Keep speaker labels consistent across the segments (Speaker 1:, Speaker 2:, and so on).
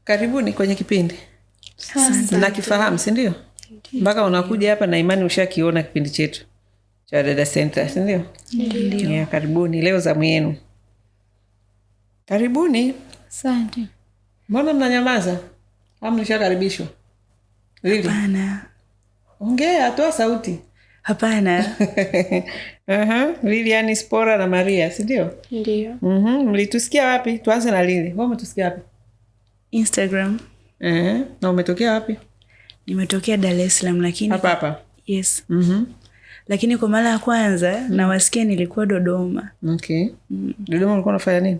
Speaker 1: Karibuni kwenye kipindi. Nakifahamu, si ndio? Mpaka unakuja hapa na imani ushakiona kipindi chetu cha Dada Center, si ndio?
Speaker 2: Ndio.
Speaker 1: Yeah, karibuni. Leo zamu yenu. Karibuni.
Speaker 2: Asante.
Speaker 1: Mbona mnanyamaza? Au mlishakaribishwa?
Speaker 3: Hapana.
Speaker 1: Ongea, toa sauti.
Speaker 3: Hapana.
Speaker 1: Lilian, Spora na Maria, si ndio?
Speaker 2: Ndio.
Speaker 1: Mlitusikia wapi? Tuanze na Lili. Wewe umetusikia wapi?
Speaker 3: Instagram.
Speaker 1: Na umetokea wapi?
Speaker 3: Nimetokea Dar es Salaam lakini
Speaker 1: hapa.
Speaker 3: Yes. Lakini kwa mara ya kwanza nawasikia nilikuwa Dodoma.
Speaker 1: Okay. Dodoma ulikuwa unafanya nini?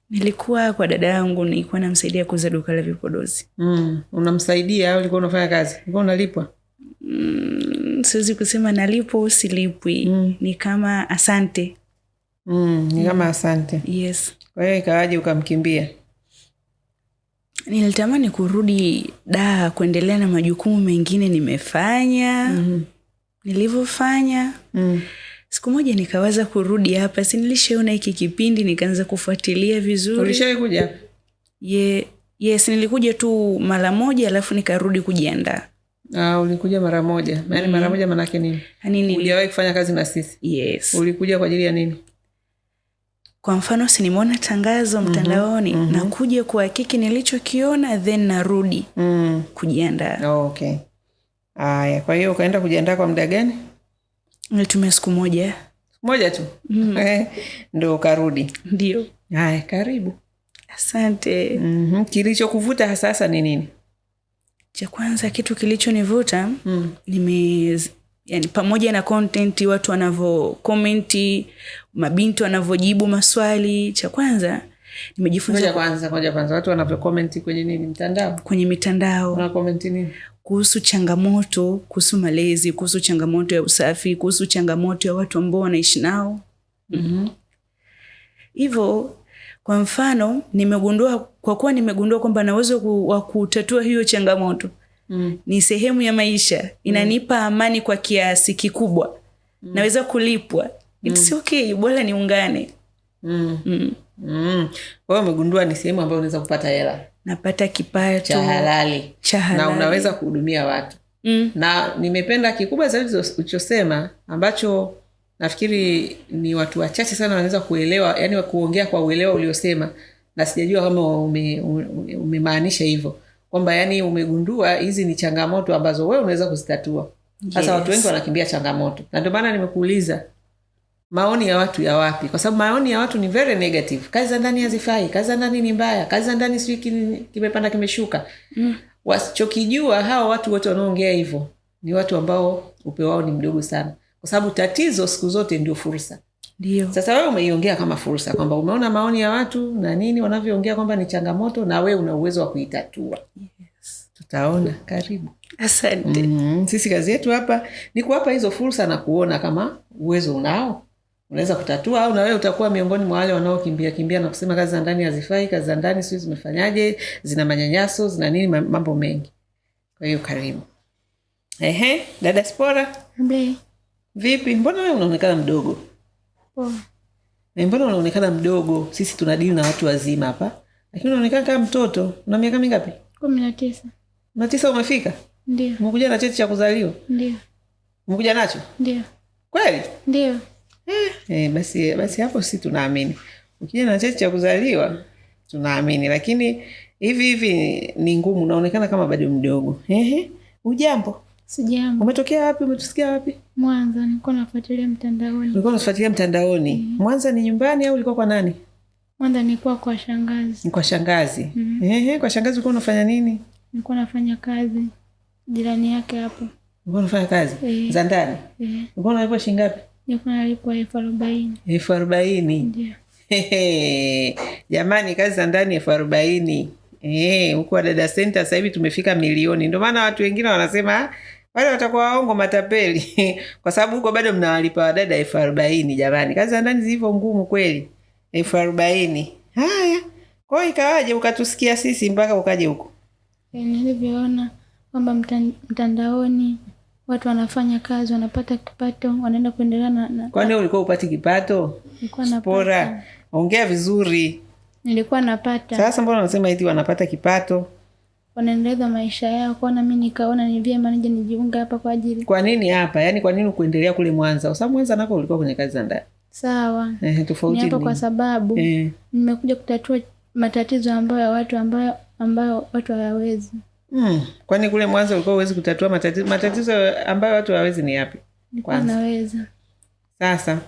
Speaker 3: Nilikuwa kwa dada yangu, nilikuwa namsaidia kuuza duka la vipodozi.
Speaker 1: Unamsaidia au ulikuwa unafanya kazi? Ulikuwa unalipwa?
Speaker 3: Siwezi kusema nalipwa au silipwi. Ni kama asante.
Speaker 1: Ni kama asante.
Speaker 3: Yes.
Speaker 1: Kwa hiyo ikawaje ukamkimbia?
Speaker 3: Nilitamani kurudi Dar kuendelea na majukumu mengine nimefanya. Nilivyofanya. Siku moja nikawaza kurudi hapa. Si nilishaona hiki kipindi nikaanza kufuatilia vizuri.
Speaker 1: Ulishawahi kuja hapa?
Speaker 3: Yes, nilikuja tu mara moja alafu nikarudi kujiandaa.
Speaker 1: Ulikuja mara moja. Yaani mara moja maana yake nini? Uliwahi kufanya kazi na sisi?
Speaker 3: Yes.
Speaker 1: Ulikuja kwa ajili ya nini?
Speaker 3: Kwa mfano si nimeona tangazo mtandaoni nakuja kuhakiki nilichokiona then narudi kujiandaa.
Speaker 1: Okay. Aya, kwa hiyo ukaenda kujiandaa kwa muda gani?
Speaker 3: Nilitumia siku moja.
Speaker 1: Moja tu? Ndio ukarudi?
Speaker 3: Ndio.
Speaker 1: Haya, karibu.
Speaker 3: Asante.
Speaker 1: Kilichokuvuta sasa ni nini?
Speaker 3: Cha kwanza kitu kilichonivuta yani pamoja na content, watu wanavyo comment, mabinti wanavyojibu maswali. Cha kwanza nimejifunza
Speaker 1: kwanza watu wanavyo comment kwenye nini? Mtandao?
Speaker 3: Kwenye mitandao.
Speaker 1: Wana comment nini?
Speaker 3: Kuhusu changamoto, kuhusu malezi, kuhusu changamoto ya usafi, kuhusu changamoto ya watu ambao wanaishi nao. Hivyo kwa mfano nimegundua kwamba na uwezo wa kutatua hiyo changamoto. Ni sehemu ya maisha, inanipa amani kwa kiasi kikubwa. Naweza kulipwa. It's okay, bora niungane.
Speaker 1: Wewe umegundua ni sehemu ambayo unaweza kupata hela.
Speaker 3: Napata kipato
Speaker 1: cha halali. Na unaweza kuhudumia watu. Na nimependa kikubwa zaidi ulichosema, ambacho nafikiri ni watu wachache sana wanaweza kuelewa, yani kuongea kwa uelewa uliosema, na sijajua kama umemaanisha hivyo, kwamba yani umegundua hizi ni changamoto ambazo wewe unaweza kuzitatua. Sasa watu wengi wanakimbia changamoto. Na ndio maana nimekuuliza maoni ya watu ya wapi, kwa sababu maoni ya watu ni very negative. Kazi za ndani hazifai, kazi za ndani ni mbaya, kazi za ndani sio kimepanda kimeshuka. Wasichokijua hao watu wote wanaoongea hivyo ni watu ambao upeo wao ni mdogo sana. Kwa sababu tatizo siku zote ndio fursa.
Speaker 3: Ndio.
Speaker 1: Sasa wewe umeiongea kama fursa, kwamba umeona maoni ya watu na nini wanavyoongea kwamba ni changamoto, na wewe una uwezo wa kuitatua.
Speaker 3: Yes.
Speaker 1: Tutaona. Karibu.
Speaker 3: Asante.
Speaker 1: Sisi kazi yetu hapa ni kuwapa hizo fursa na kuona kama uwezo unao, unaweza kutatua, au na wewe utakuwa miongoni mwa wale wanaokimbia na kusema kazi za ndani hazifai, kazi za ndani sio zimefanyaje, zina manyanyaso, zina nini, mambo mengi. Kwa hiyo karibu. Dada Spora. Vipi? Mbona wewe unaonekana mdogo? Mbona unaonekana mdogo? Sisi tunadili na watu wazima hapa. Lakini unaonekana kama mtoto. Una miaka mingapi?
Speaker 2: 19.
Speaker 1: 19 umefika?
Speaker 2: Ndio.
Speaker 1: Umekuja na cheti cha kuzaliwa?
Speaker 2: Ndio.
Speaker 1: Umekuja nacho?
Speaker 2: Ndio.
Speaker 1: Kweli?
Speaker 2: Ndio.
Speaker 1: Basi hapo si tunaamini. Ukija na cheti cha kuzaliwa tunaamini, lakini hivi ni ngumu, unaonekana kama bado mdogo. Ujambo?
Speaker 2: Sijambo.
Speaker 1: Umetokea wapi? Umetusikia wapi?
Speaker 2: Mwanza. Nilikuwa nafuatilia mtandaoni.
Speaker 1: Ulikuwa unafuatilia mtandaoni? Mwanza ni nyumbani au ulikuwa kwa nani?
Speaker 2: Mwanza nilikuwa kwa shangazi.
Speaker 1: Kwa shangazi. Kwa shangazi ulikuwa unafanya nini?
Speaker 2: Nilikuwa nafanya kazi jirani yake hapo.
Speaker 1: Ulikuwa unafanya kazi za ndani? Ulikuwa unalipwa shilingi ngapi?
Speaker 2: Nilikuwa nalipwa 40,000.
Speaker 1: 40,000.
Speaker 2: Ndio.
Speaker 1: Jamani, kazi za ndani 40,000. Huko Dada Center sasa hivi tumefika milioni. Ndio maana watu wengine wanasema wale watakuwa waongo, matapeli. Kwa sababu huko bado mnawalipa wadada 40,000. Jamani, kazi za ndani zilivyo ngumu kweli. 40,000. Haya. Kwa hiyo ikawaje ukatusikia sisi mpaka ukaje huko?
Speaker 2: Nilivyoona kwamba mtandaoni watu wanafanya kazi, wanapata kipato, wanaenda kuendelea na.
Speaker 1: Kwani ulikuwa upati kipato?
Speaker 2: Nilikuwa napata.
Speaker 1: Spora, ongea vizuri.
Speaker 2: Nilikuwa napata.
Speaker 1: Sasa mbona unasema eti wanapata kipato?
Speaker 2: Wanaendeleza maisha yao, kwa na mimi nikaona ni vyema nije nijiunga hapa kwa ajili.
Speaker 1: Kwa nini hapa? Yaani kwa nini kuendelea kule Mwanza? Kwa sababu Mwanza nako ulikuwa kwenye kazi za ndani.
Speaker 2: Sawa.
Speaker 1: Tofauti
Speaker 2: ni hapa kwa sababu nimekuja kutatua matatizo ambayo watu hawawezi.
Speaker 1: Kwani kule Mwanza ulikuwa huwezi kutatua matatizo ambayo watu hawawezi ni yapi?
Speaker 2: Kwanza naweza.
Speaker 1: Sasa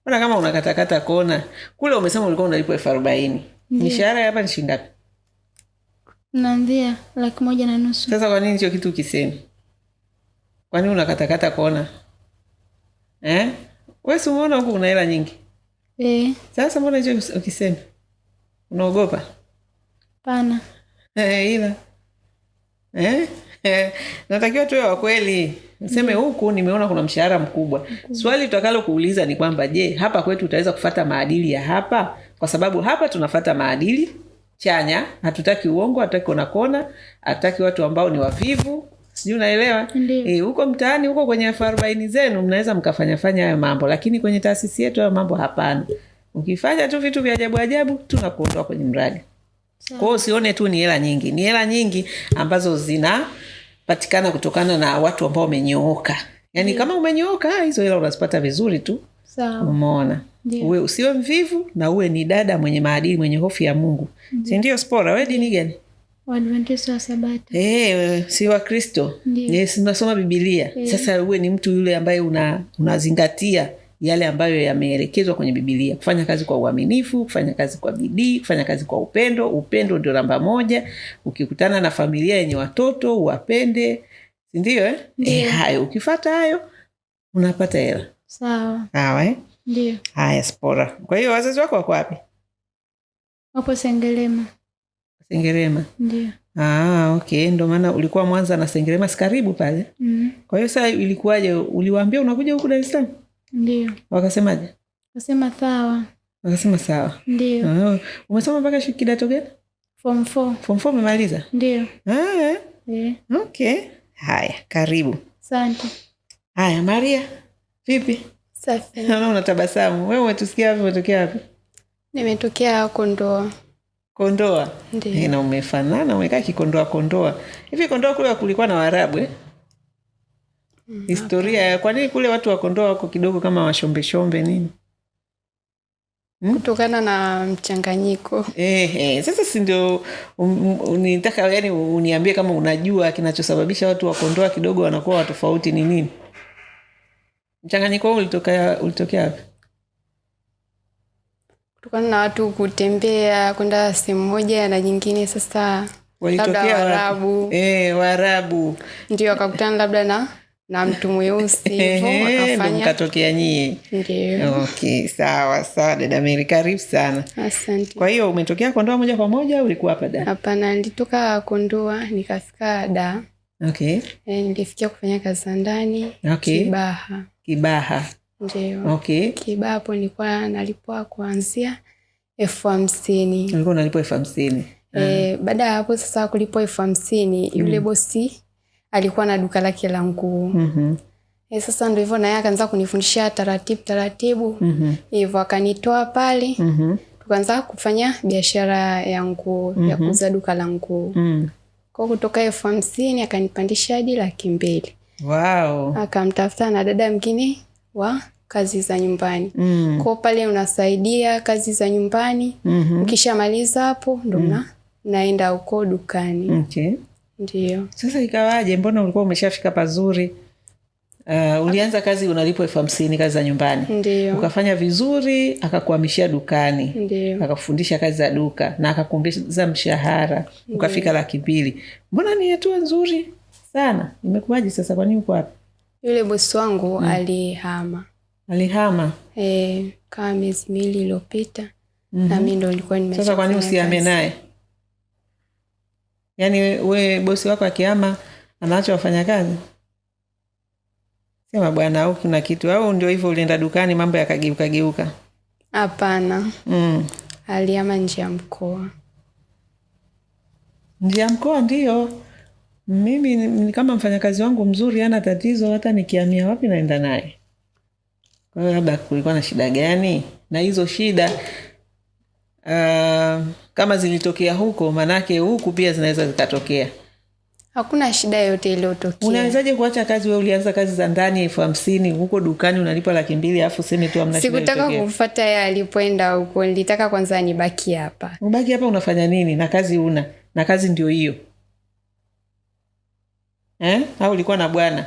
Speaker 1: mbona kama unakatakata kona? Kule umesema ulikuwa unalipwa 40,000. Mishahara hapa ni shilingi ngapi?
Speaker 2: Naanzia 1,500,000.
Speaker 1: Sasa kwa nini hicho kitu ukisemi? Kwa nini unakatakata kona? Wewe si umeona huko una hela nyingi? Sasa mbona hicho ukisemi? Unaogopa?
Speaker 2: Pana.
Speaker 1: Ila. Natakiwa tuwe wa kweli. Useme huku nimeona kuna mshahara mkubwa. Swali tutakalo kuuliza ni kwamba je, hapa kwetu utaweza kufuata maadili ya hapa? Kwa sababu hapa tunafuata maadili chanya, hatutaki uongo, hatutaki kona, hatutaki watu ambao ni wavivu. Sijui unaelewa? Huko mtaani huko kwenye 40 zenu mnaweza mkafanya hayo mambo, lakini kwenye taasisi yetu hayo mambo hapana. Ukifanya tu vitu vya ajabu ajabu tunakuondoa kwenye mradi. Kwa hiyo usione tu ni hela nyingi. Ni hela nyingi ambazo zinapatikana kutokana na watu ambao wamenyooka. Yaani kama umenyooka hizo hela unazipata vizuri tu.
Speaker 2: Sawa.
Speaker 1: Umeona? Uwe usiwe mvivu na uwe ni dada mwenye maadili, mwenye hofu ya Mungu. Si ndio Spora? Wewe dini gani?
Speaker 2: Waadventista wa Sabato.
Speaker 1: Si wa Kristo. Tunasoma Biblia. Sasa uwe ni mtu yule ambaye unazingatia yale ambayo yameelekezwa kwenye Biblia. Kufanya kazi kwa uaminifu, kufanya kazi kwa bidii, kufanya kazi kwa upendo. Upendo ndio namba 1. Ukikutana na familia yenye watoto, uwapende. Si ndio hayo ukifuata hayo unapata hela. Sawa.
Speaker 2: Ndio.
Speaker 1: Haya Spora. Kwa hiyo wazazi wako wako wapi?
Speaker 2: Wapo Sengerema.
Speaker 1: Sengerema.
Speaker 2: Ndio.
Speaker 1: Okay, ndio maana ulikuwa Mwanza na Sengerema si karibu pale. Kwa hiyo sasa ilikuwaje? Uliwaambia unakuja huku Dar es Salaam?
Speaker 2: Ndio.
Speaker 1: Wakasemaje?
Speaker 2: Wakasema sawa.
Speaker 1: Ndio. Umesoma mpaka kidato gani?
Speaker 2: Form 4.
Speaker 1: Form 4 umemaliza?
Speaker 2: Ndio.
Speaker 1: Okay. Haya, karibu.
Speaker 2: Asante.
Speaker 1: Haya, Maria. Vipi?
Speaker 2: Safi.
Speaker 1: Naona unatabasamu. Wewe umetusikia wapi? Umetokea wapi?
Speaker 2: Nimetokea Kondoa.
Speaker 1: Kondoa?
Speaker 2: Ndio.
Speaker 1: Na umefanana, umekaa Kondoa. Hivi Kondoa kule kulikuwa na Waarabu Historia, kwa nini kule watu wa Kondoa wako kidogo kama washombe nini?
Speaker 2: Kutokana na mchanganyiko.
Speaker 1: Sasa si ndio unitaka yani uniambie kama unajua kinachosababisha watu wa Kondoa kidogo wanakuwa tofauti ni nini? Mchanganyiko ulitokea wapi?
Speaker 2: Kutokana na watu kutembea kwenda sehemu moja na nyingine, sasa
Speaker 1: walitokea Waarabu. Waarabu.
Speaker 2: Ndio wakakutana labda na mtu mweusi hivyo wakafanya
Speaker 1: mkatokea nyie.
Speaker 2: Ndio.
Speaker 1: Okay, sawa dada Mary, karibu sana.
Speaker 2: Asante.
Speaker 1: Kwa hiyo umetokea Kondoa moja kwa moja au ulikuwa hapa Dar?
Speaker 2: Hapana, nilitoka Kondoa nikafika Dar.
Speaker 1: Okay.
Speaker 2: Nilifikia kufanya kazi za ndani.
Speaker 1: Okay. Kibaha.
Speaker 2: Ndio.
Speaker 1: Okay.
Speaker 2: Kibaha hapo nilikuwa nalipwa kuanzia 50,000.
Speaker 1: Ulikuwa unalipwa 50,000.
Speaker 2: Baada ya hapo sasa kulipwa 50,000, yule bosi alikuwa na duka lake la nguo. Sasa ndio hivyo na yeye akaanza kunifundisha taratibu. Hivyo akanitoa pale. Tukaanza kufanya biashara ya nguo, ya kuuza duka la nguo. Kwa kutoka 50,000 akanipandisha hadi 200,000.
Speaker 1: Wow.
Speaker 2: Akamtafuta na dada mwingine wa kazi za nyumbani. Kwa pale unasaidia kazi za nyumbani. Ukishamaliza hapo ndo naenda huko dukani.
Speaker 1: Okay.
Speaker 2: Ndio.
Speaker 1: Sasa ikawaje? Mbona ulikuwa umeshafika pazuri? Ulianza kazi unalipwa 50,000 kazi za nyumbani.
Speaker 2: Ndio.
Speaker 1: Ukafanya vizuri, akakuhamishia dukani.
Speaker 2: Ndio.
Speaker 1: Akakufundisha kazi za duka na akakuongeza mshahara. Ukafika 200,000. Mbona ni hatua nzuri sana? Imekuwaje sasa, kwa nini uko hapa?
Speaker 2: Yule bosi wangu alihama. Kama miezi 2 iliyopita. Na mimi ndo nilikuwa nimesha.
Speaker 1: Sasa kwa nini usihame naye? Yaani we bosi wako akihama anaacha wafanya kazi? Sema bwana, au kuna kitu au ndio hivyo ulienda dukani mambo yakageuka?
Speaker 2: Hapana. Alihama nje ya mkoa.
Speaker 1: Nje ya mkoa ndio. Mimi kama mfanyakazi wangu mzuri hana tatizo, hata nikihamia wapi naenda naye. Kwa hiyo labda kulikuwa na shida gani? Na hizo shida kama zilitokea huko, manake huku pia zinaweza zikatokea.
Speaker 2: Hakuna shida yote iliyotokea.
Speaker 1: Unawezaje kuacha kazi? Wewe ulianza kazi za ndani 50,000 huko dukani unalipa 200,000 alafu useme tu amna shida.
Speaker 2: Sikutaka kufuata yeye alipoenda huko, nilitaka kwanza nibaki hapa.
Speaker 1: Ubaki hapa unafanya nini na kazi una? Na kazi ndio hiyo. Au ulikuwa na bwana?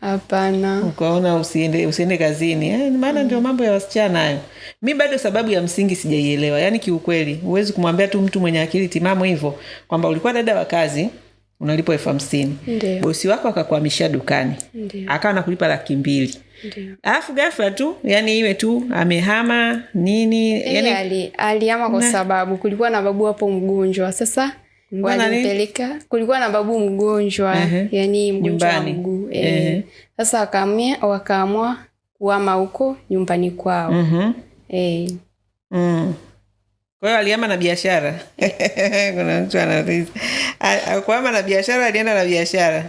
Speaker 2: Hapana.
Speaker 1: Ukaona usiende kazini. Maana ndio mambo ya wasichana hayo. Mimi bado sababu ya msingi sijaielewa. Yaani kiukweli, huwezi kumwambia tu mtu mwenye akili timamu hivyo kwamba ulikuwa dada wa kazi, unalipwa 50,000. Bosi wako akakuhamisha dukani. Akawa anakulipa 200,000. Ndio. Alafu ghafla tu, yani iwe tu amehama nini,
Speaker 2: yani alihama kwa sababu kulikuwa na babu hapo mgonjwa. Sasa walimpeleka, kulikuwa na babu mgonjwa, yani mgonjwa wa mguu. Sasa wakaamua kuhama huko nyumbani kwao.
Speaker 1: Kwa hiyo alihama na biashara. Kuna mtu anauliza. Kuhama na biashara, alienda na biashara.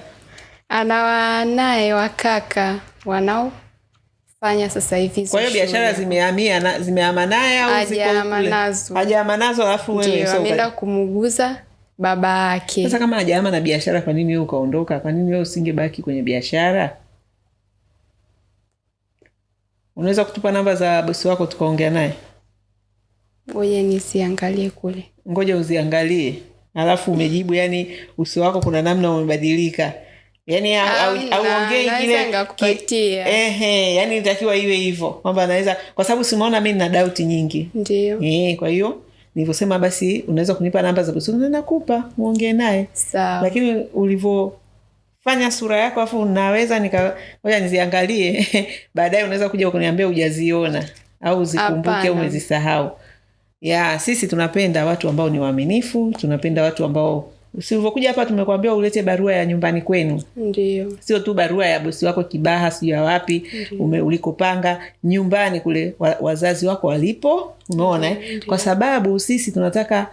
Speaker 2: Naye wakaka wanaofanya sasa hivi.
Speaker 1: Kwa hiyo biashara zimehama naye au ziko kule? Hajahama nazo alafu wewe
Speaker 2: sio ameenda kumuguza baba yake.
Speaker 1: Sasa kama hajahama na biashara, kwa nini wewe ukaondoka? Kwa nini wewe usingebaki kwenye biashara? Unaweza kutupa namba za bosi wako tukaongea naye?
Speaker 2: Ngoja nisiangalie kule.
Speaker 1: Ngoja uziangalie. Alafu umejibu, yani uso wako kuna namna umebadilika. Yani auongei kile yani inatakiwa iwe hivyo. Kwamba anaweza, kwa sababu simuona mimi nina doubt nyingi.
Speaker 2: Ndio.
Speaker 1: Kwa hiyo nilivyosema basi unaweza kunipa namba za bosi, nakupa muongee naye.
Speaker 2: Sawa.
Speaker 1: Lakini ulivyofanya sura yako afu unaweza ngoja niziangalie. Baadaye unaweza kuja kuniambia hujaziona au uzikumbuke umezisahau. Sisi tunapenda watu ambao ni waaminifu, tunapenda watu ambao usilivyokuja hapa tumekwambia ulete barua ya nyumbani kwenu.
Speaker 2: Ndio.
Speaker 1: Sio tu barua ya bosi wako Kibaha sio ya wapi ulikopanga, nyumbani kule wazazi wako walipo, unaona Kwa sababu sisi tunataka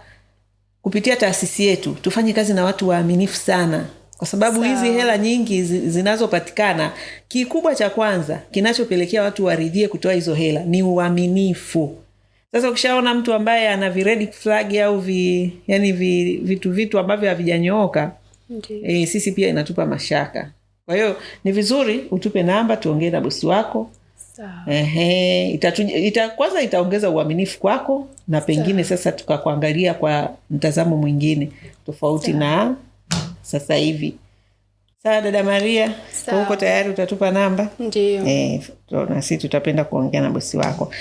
Speaker 1: kupitia taasisi yetu tufanye kazi na watu waaminifu sana. Kwa sababu hizi hela nyingi zinazopatikana, kikubwa cha kwanza kinachopelekea watu waridhie kutoa hizo hela ni uaminifu. Sasa ukishaona mtu ambaye ana red flag au vitu ambavyo havijanyooka, sisi pia inatupa mashaka. Kwa hiyo ni vizuri utupe namba tuongee na bosi wako. Sawa. Kwanza itaongeza uaminifu kwako na pengine sasa tukakuangalia kwa mtazamo mwingine tofauti na sasa hivi. Sawa dada Maria, uko tayari utatupa namba?
Speaker 2: Ndio.
Speaker 1: Na sisi tutapenda kuongea na bosi wako.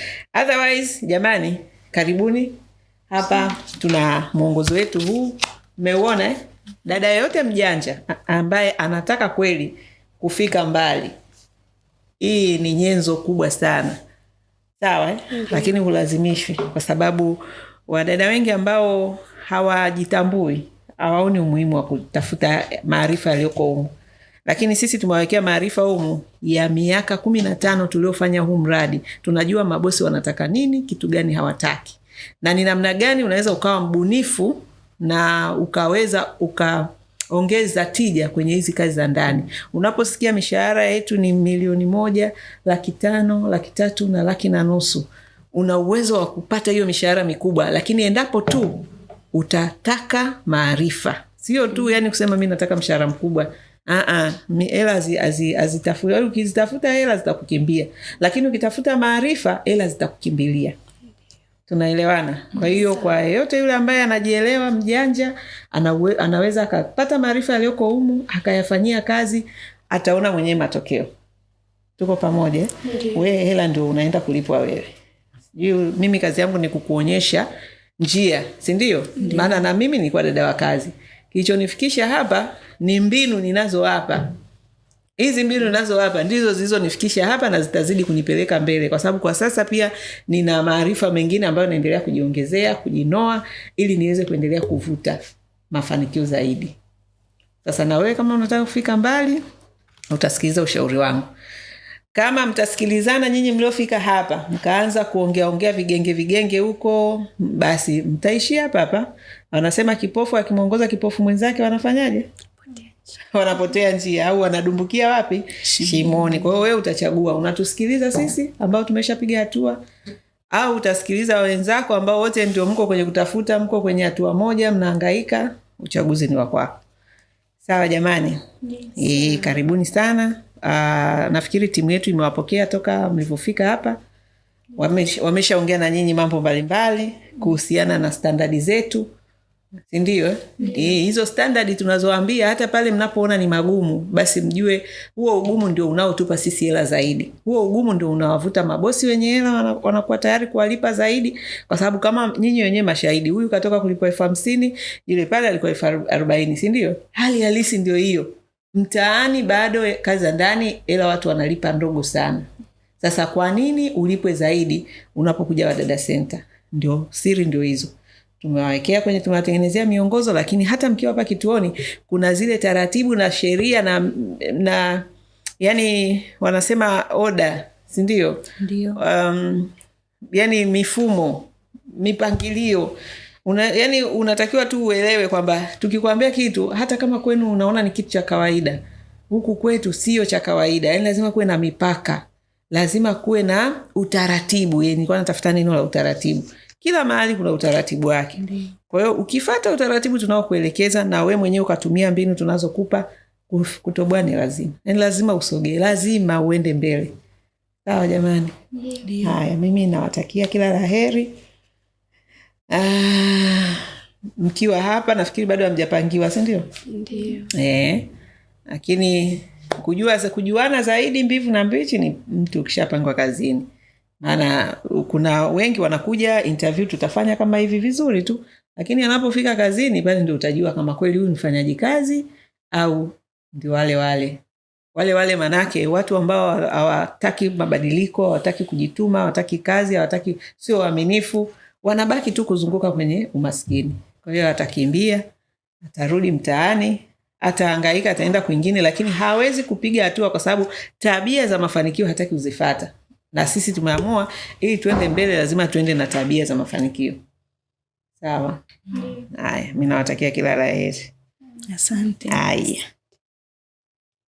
Speaker 1: Otherwise, jamani, karibuni. Hapa tuna mwongozo wetu huu. Umeuona Dada yote mjanja ambaye anataka kweli kufika mbali. Hii ni nyenzo kubwa sana. Sawa Lakini hulazimishwi kwa sababu wadada wengi ambao hawajitambui hawaoni umuhimu wa kutafuta maarifa yaliyoko humu. Lakini sisi tumewekea maarifa humu ya miaka 15 tuliofanya huu mradi. Tunajua mabosi wanataka nini, kitu gani hawataki. Na ni namna gani unaweza ukawa mbunifu na ukaweza ukaongeza tija kwenye hizi kazi za ndani. Unaposikia mishahara yetu ni 1,500,000, 500,000, 300,000 na 1,500,000. Una uwezo wa kupata hiyo mishahara mikubwa, lakini endapo tu utataka maarifa. Sio tu yani kusema mimi nataka mshahara mkubwa. Hela azitafuta. Ukizitafuta hela zitakukimbia. Lakini ukitafuta maarifa hela zitakukimbilia. Tunaelewana? Kwa hiyo kwa yote yule ambaye anajielewa mjanja, anaweza akapata maarifa yaliyoko humu, akayafanyia kazi, ataona mwenyewe matokeo. Tuko pamoja? Wewe hela ndio unaenda kulipwa wewe. Mimi kazi yangu ni kukuonyesha njia, si ndio? Maana na mimi nilikuwa dada wa kazi. Kilichonifikisha hapa ni mbinu ninazo hapa. Hizi mbinu ninazo hapa ndizo zilizonifikisha hapa na zitazidi kunipeleka mbele, kwa sababu kwa sasa pia nina maarifa mengine ambayo naendelea kujiongezea, kujinoa ili niweze kuendelea kuvuta mafanikio zaidi. Sasa na wewe kama unataka kufika mbali, utasikiliza ushauri wangu. Kama mtasikilizana nyinyi mliofika hapa, mkaanza kuongea vigenge huko, basi mtaishia hapa. Wanasema kipofu akimuongoza kipofu mwenzake wanafanyaje? Wanapotea njia au wanadumbukia wapi? Shimoni. Kwa hiyo wewe utachagua, unatusikiliza sisi ambao tumeshapiga hatua, au utasikiliza wenzako ambao wote ndio mko kwenye kutafuta, mko kwenye hatua moja, mnahangaika, uchaguzi ni wa kwako. Sawa jamani? Yes. Karibuni sana. Nafikiri timu yetu imewapokea toka mlivyofika hapa. Wameshaongea na nyinyi mambo mbalimbali kuhusiana na standardi zetu. Si ndio? Hizo standardi tunazoambia hata pale mnapoona ni magumu, basi mjue huo ugumu ndio unaotupa sisi hela zaidi. Huo ugumu ndio unawavuta mabosi wenye hela, wanakuwa tayari kuwalipa zaidi, kwa sababu kama nyinyi wenyewe mashahidi, huyu katoka kulipwa 50,000, yule pale alikuwa 40,000, si ndio? Hali halisi ndio hiyo. Mtaani bado kazi za ndani hela watu wanalipa ndogo sana. Sasa kwa nini ulipwe zaidi unapokuja Wadada Center? Ndio siri ndio hizo. Tumewawekea tumewatengenezea miongozo, lakini hata mkiwa hapa kituoni kuna zile taratibu na sheria na yani wanasema order, si ndio?
Speaker 3: Ndio.
Speaker 1: Yani mifumo, mipangilio. Yani unatakiwa tu uelewe kwamba tukikwambia kitu, hata kama kwenu unaona ni kitu cha kawaida, huku kwetu sio cha kawaida. Yani lazima kuwe na mipaka, lazima kuwe na utaratibu. Yani nilikuwa natafuta neno la utaratibu. Kila mahali kuna utaratibu wake. Kwa hiyo ukifuata utaratibu tunaokuelekeza na we mwenyewe ukatumia mbinu tunazokupa, kutoboa ni lazima. Yani lazima usogee, lazima uende mbele. Sawa jamani? Haya, mimi nawatakia kila laheri. Mkiwa hapa nafikiri bado hamjapangiwa, si ndio? Ndio. Lakini kujuana zaidi mbivu na mbichi ni mtu ukishapangwa kazini. Maana kuna wengi wanakuja interview, tutafanya kama hivi vizuri tu, lakini anapofika kazini pale ndio utajua kama kweli huyu mfanyaji kazi au ndio wale manake watu ambao hawataki mabadiliko, hawataki kujituma, hawataki kazi, hawataki, sio waaminifu, wanabaki tu kuzunguka kwenye umaskini. Kwa hiyo atakimbia, atarudi mtaani, atahangaika, ataenda kwingine, lakini hawezi kupiga hatua kwa sababu tabia za mafanikio hataki kuzifuata. Na sisi tumeamua ili tuende mbele lazima tuende na tabia za mafanikio. Sawa? Haya, mimi nawatakia kila la heri.
Speaker 3: Asante.
Speaker 1: Haya.